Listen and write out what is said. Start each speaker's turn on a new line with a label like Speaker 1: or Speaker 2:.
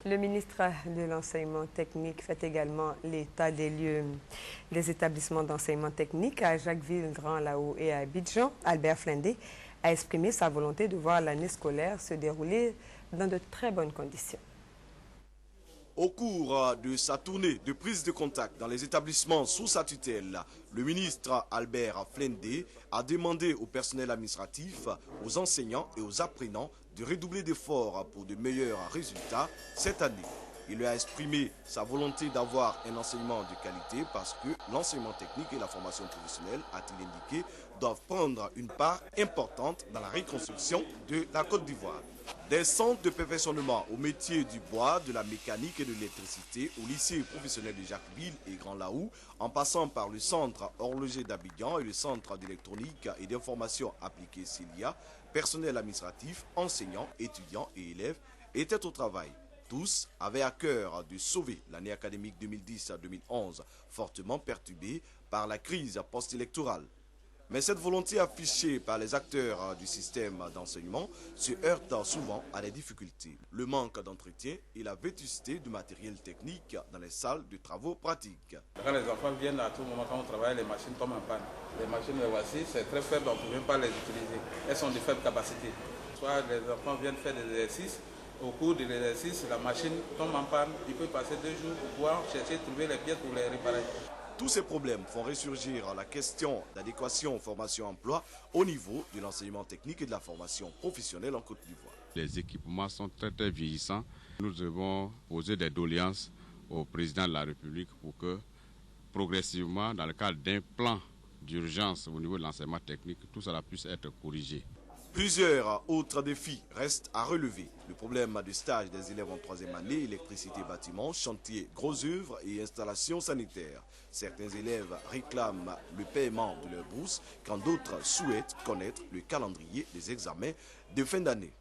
Speaker 1: Le ministre de l'Enseignement technique fait également l'état des lieux des établissements d'enseignement technique à Jacquesville, Grand Lao et à Abidjan. Albert Flindé a exprimé sa volonté de voir l'année scolaire se dérouler dans de très bonnes conditions.
Speaker 2: Au cours de sa tournée de prise de contact dans les établissements sous sa tutelle, le ministre Albert Flindé a demandé au personnel administratif, aux enseignants et aux apprenants de redoubler d'efforts pour de meilleurs résultats cette année. Il lui a exprimé sa volonté d'avoir un enseignement de qualité parce que l'enseignement technique et la formation professionnelle, a-t-il indiqué, doivent prendre une part importante dans la reconstruction de la Côte d'Ivoire. Des centres de perfectionnement au métier du bois, de la mécanique et de l'électricité au lycée professionnel de Jacquesville et Grand Lao, en passant par le centre horloger d'Abidjan et le centre d'électronique et d'information appliquée CELIA, personnel administratif, enseignants, étudiants et élèves étaient au travail. Tous avaient à cœur de sauver l'année académique 2010-2011, fortement perturbée par la crise post-électorale. Mais cette volonté affichée par les acteurs du système d'enseignement se heurte souvent à des difficultés. Le manque d'entretien et la vétusté du matériel technique dans les salles de travaux pratiques.
Speaker 3: Quand les enfants viennent à tout moment, quand on travaille, les machines tombent en panne. Les machines, les voici, c'est très faible, on ne peut même pas les utiliser. Elles sont de faible capacité. Soit les enfants viennent faire des exercices, au cours de l'exercice, la machine tombe en panne. Il peut passer 2 jours pour pouvoir chercher, trouver les pièces pour les réparer.
Speaker 2: Tous ces problèmes font ressurgir la question d'adéquation formation-emploi au niveau de l'enseignement technique et de la formation professionnelle en Côte d'Ivoire.
Speaker 4: Les équipements sont très vieillissants. Nous devons poser des doléances au président de la République pour que progressivement, dans le cadre d'un plan d'urgence au niveau de l'enseignement technique, tout cela puisse être corrigé.
Speaker 2: Plusieurs autres défis restent à relever. Le problème de stage des élèves en 3e année, électricité, bâtiment, chantier, gros œuvres et installations sanitaires. Certains élèves réclament le paiement de leur bourse, quand d'autres souhaitent connaître le calendrier des examens de fin d'année.